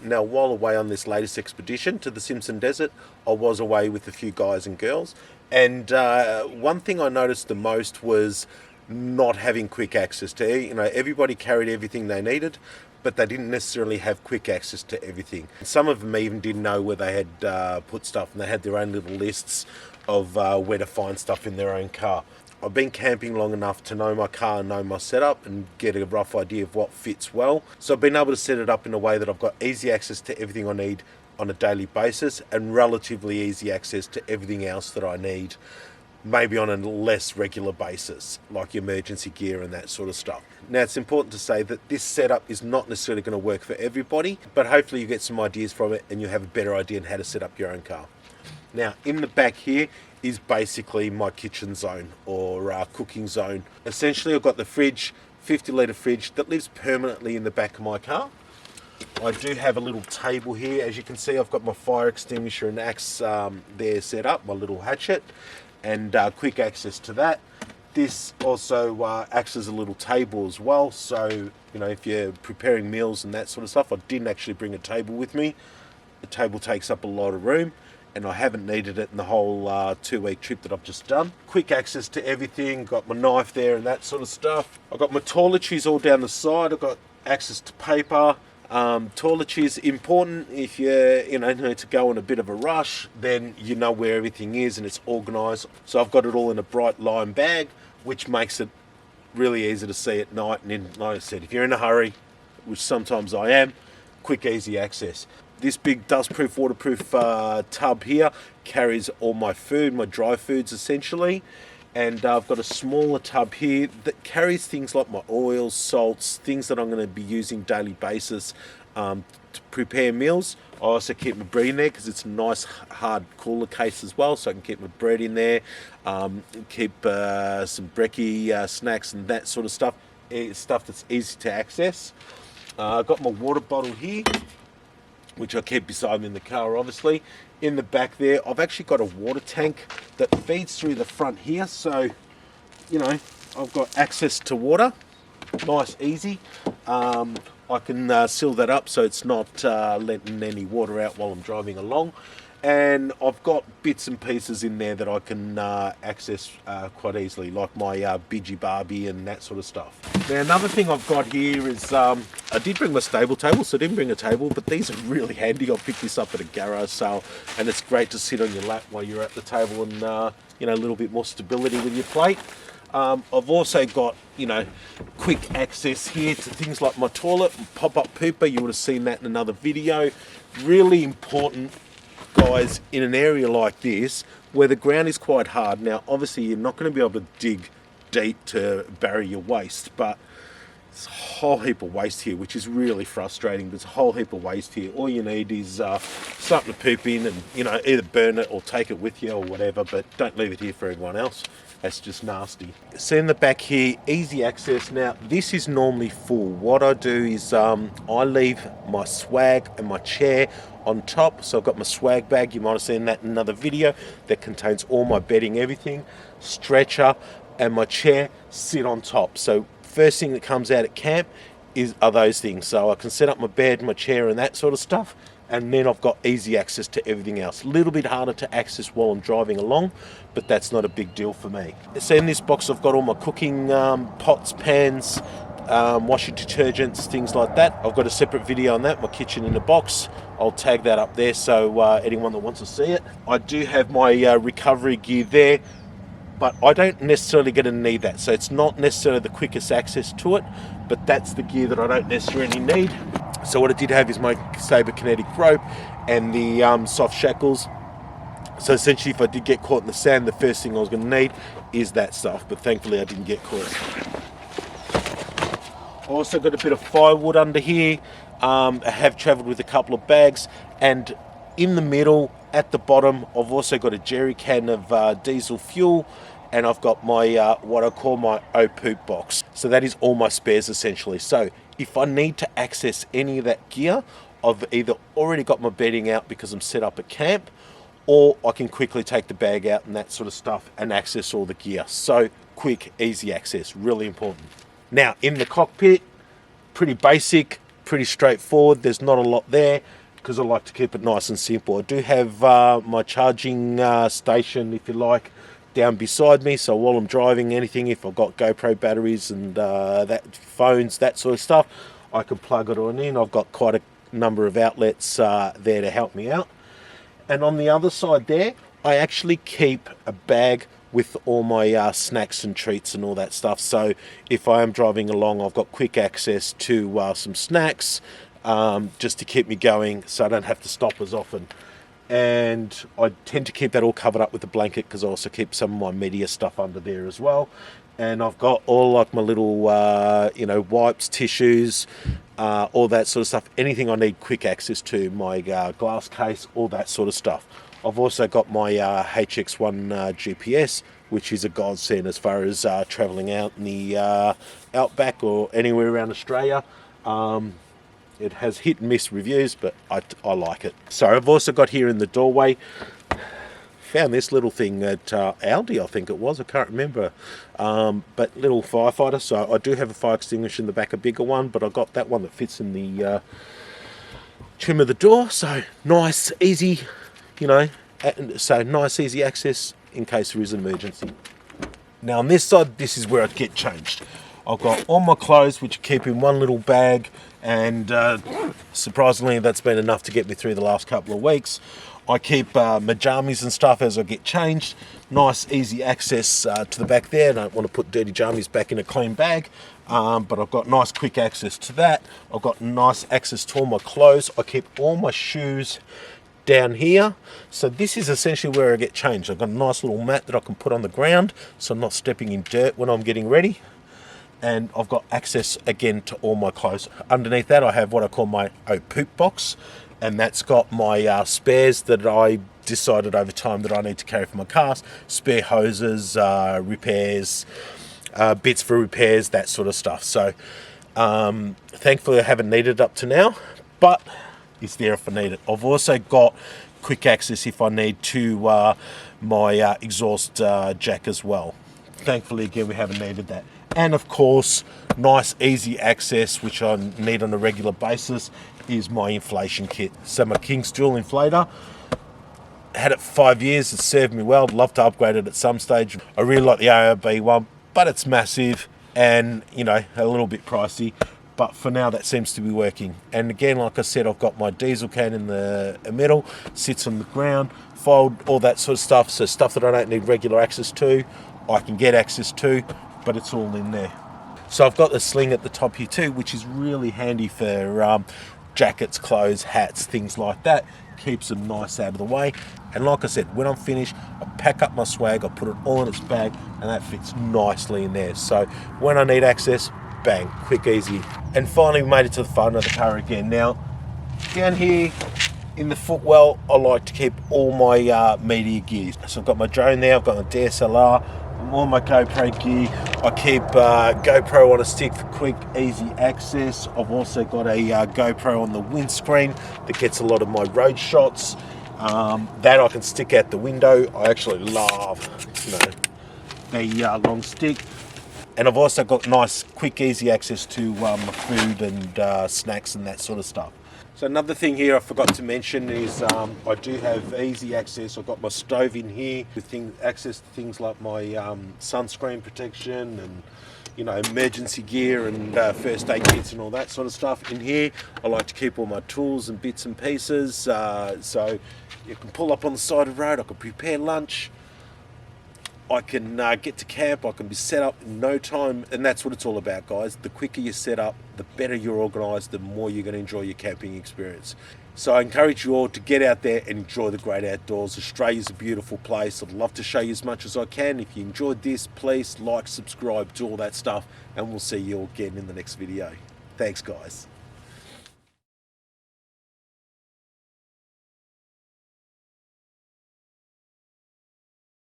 Now, while away on this latest expedition to the Simpson Desert, I was away with a few guys and girls, and one thing I noticed the most was not having quick access to, everybody carried everything they needed, but they didn't necessarily have quick access to everything. Some of them even didn't know where they had put stuff, and they had their own little lists of where to find stuff in their own car. I've been camping long enough to know my car and know my setup and get a rough idea of what fits well. So I've been able to set it up in a way that I've got easy access to everything I need on a daily basis and relatively easy access to everything else that I need, maybe on a less regular basis, like emergency gear and that sort of stuff. Now, it's important to say that this setup is not necessarily going to work for everybody, but hopefully you get some ideas from it and you have a better idea on how to set up your own car. Now, in the back here is basically my kitchen zone or cooking zone. Essentially, I've got the fridge, 50-litre fridge that lives permanently in the back of my car. I do have a little table here. As you can see, I've got my fire extinguisher and axe there set up, my little hatchet, and quick access to that. This also acts as a little table as well, so if you're preparing meals and that sort of stuff. I didn't actually bring a table with me. The table takes up a lot of room, and I haven't needed it in the whole 2-week trip that I've just done. Quick access to everything, got my knife there and that sort of stuff. I've got my toiletries all down the side. I've got access to paper. Toiletries important if you need to go in a bit of a rush, then you know where everything is and it's organised. So I've got it all in a bright lime bag, which makes it really easy to see at night. And then, like I said, if you're in a hurry, which sometimes I am, quick, easy access. This big dustproof, waterproof tub here carries all my food, my dry foods essentially. And I've got a smaller tub here that carries things like my oils, salts, things that I'm going to be using daily basis to prepare meals. I also keep my bread in there because it's a nice hard cooler case as well, so I can keep my bread in there, keep some brekkie snacks and that sort of stuff, stuff that's easy to access. I've got my water bottle here, which I keep beside me in the car, obviously. In the back there, I've actually got a water tank that feeds through the front here, so I've got access to water, nice, easy. I can seal that up so it's not letting any water out while I'm driving along. And I've got bits and pieces in there that I can access quite easily, like my Bidgie Barbie and that sort of stuff. Now, another thing I've got here is, I did bring my stable table, so I didn't bring a table, but these are really handy. I picked this up at a garage sale, and it's great to sit on your lap while you're at the table and, a little bit more stability with your plate. I've also got, quick access here to things like my toilet, pop-up pooper. You would have seen that in another video. Really important, guys, in an area like this where the ground is quite hard. Now, obviously, you're not going to be able to dig deep to bury your waste, but there's a whole heap of waste here, which is really frustrating. There's a whole heap of waste here. All you need is something to poop in and, either burn it or take it with you or whatever, but don't leave it here for everyone else. That's just nasty. So in the back here, easy access. Now, this is normally full. What I do is I leave my swag and my chair on top. So I've got my swag bag, you might have seen that in another video, that contains all my bedding, everything, stretcher, and my chair sit on top. So first thing that comes out at camp are those things. So I can set up my bed, my chair and that sort of stuff, and then I've got easy access to everything else. A little bit harder to access while I'm driving along, but that's not a big deal for me. So in this box I've got all my cooking pots, pans, washing detergents, things like that. I've got a separate video on that, my kitchen in a box. I'll tag that up there so anyone that wants to see it. I do have my recovery gear there, but I don't necessarily get to need that. So it's not necessarily the quickest access to it, but that's the gear that I don't necessarily need. So what I did have is my Sabre kinetic rope and the soft shackles. So essentially, if I did get caught in the sand, the first thing I was going to need is that stuff, but thankfully I didn't get caught. I also got a bit of firewood under here. I have travelled with a couple of bags, and in the middle, at the bottom, I've also got a jerry can of diesel fuel, and I've got my what I call my O-poop box. So that is all my spares essentially. So if I need to access any of that gear, I've either already got my bedding out because I'm set up at camp, or I can quickly take the bag out and that sort of stuff and access all the gear. So quick, easy access, really important. Now in the cockpit, pretty basic, pretty straightforward. There's not a lot there because I like to keep it nice and simple. I do have my charging station, if you like, down beside me, so while I'm driving anything, if I've got GoPro batteries and that phones, that sort of stuff, I can plug it on in. I've got quite a number of outlets there to help me out. And on the other side there, I actually keep a bag with all my snacks and treats and all that stuff. So if I am driving along, I've got quick access to some snacks, just to keep me going so I don't have to stop as often. And I tend to keep that all covered up with a blanket because I also keep some of my media stuff under there as well. And I've got all like my little wipes, tissues, all that sort of stuff, anything I need quick access to, my glass case, all that sort of stuff. I've also got my HX1 GPS, which is a godsend as far as travelling out in the outback or anywhere around Australia. It has hit and miss reviews, but I like it. So I've also got here in the doorway, found this little thing at Aldi, I think it was, I can't remember, but little firefighter. So I do have a fire extinguisher in the back, a bigger one, but I got that one that fits in the trim of the door. So nice, easy, so nice, easy access in case there is an emergency. Now on this side, this is where I get changed. I've got all my clothes, which I keep in one little bag, and surprisingly that's been enough to get me through the last couple of weeks. I keep my jammies and stuff as I get changed. Nice easy access to the back there. I don't want to put dirty jammies back in a clean bag, but I've got nice quick access to that. I've got nice access to all my clothes. I keep all my shoes down here. So this is essentially where I get changed. I've got a nice little mat that I can put on the ground so I'm not stepping in dirt when I'm getting ready. And I've got access again to all my clothes. Underneath that I have what I call my poop box, and that's got my spares that I decided over time that I need to carry for my cars, spare hoses, repairs, bits for repairs, that sort of stuff. So thankfully I haven't needed it up to now, but it's there if I need it. I've also got quick access if I need to my exhaust jack as well. Thankfully again we haven't needed that. And of course, nice easy access, which I need on a regular basis, is my inflation kit. So my King Stool inflator, had it for 5 years, it's served me well. I'd love to upgrade it at some stage. I really like the AOB one, but it's massive and a little bit pricey. But for now that seems to be working. And again, like I said, I've got my diesel can in the middle, sits on the ground, fold, all that sort of stuff. So stuff that I don't need regular access to, I can get access to, but it's all in there. So I've got the sling at the top here too, which is really handy for jackets, clothes, hats, things like that. Keeps them nice out of the way. And like I said, when I'm finished, I pack up my swag, I put it all in its bag, and that fits nicely in there. So when I need access, bang, quick, easy. And finally we made it to the front of the car again. Now, down here in the footwell, I like to keep all my media gear. So I've got my drone there, I've got my DSLR, all my GoPro gear. I keep GoPro on a stick for quick, easy access. I've also got a GoPro on the windscreen that gets a lot of my road shots. That I can stick out the window. I actually love, the long stick. And I've also got nice, quick, easy access to my food and snacks and that sort of stuff. So another thing here I forgot to mention is I do have easy access. I've got my stove in here with access to things like my sunscreen protection and emergency gear and first aid kits and all that sort of stuff in here. I like to keep all my tools and bits and pieces. So you can pull up on the side of the road. I can prepare lunch. I can get to camp, I can be set up in no time, and that's what it's all about, guys. The quicker you set up, the better you're organised, the more you're going to enjoy your camping experience. So I encourage you all to get out there and enjoy the great outdoors. Australia's a beautiful place. I'd love to show you as much as I can. If you enjoyed this, please like, subscribe, do all that stuff, and we'll see you all again in the next video. Thanks, guys.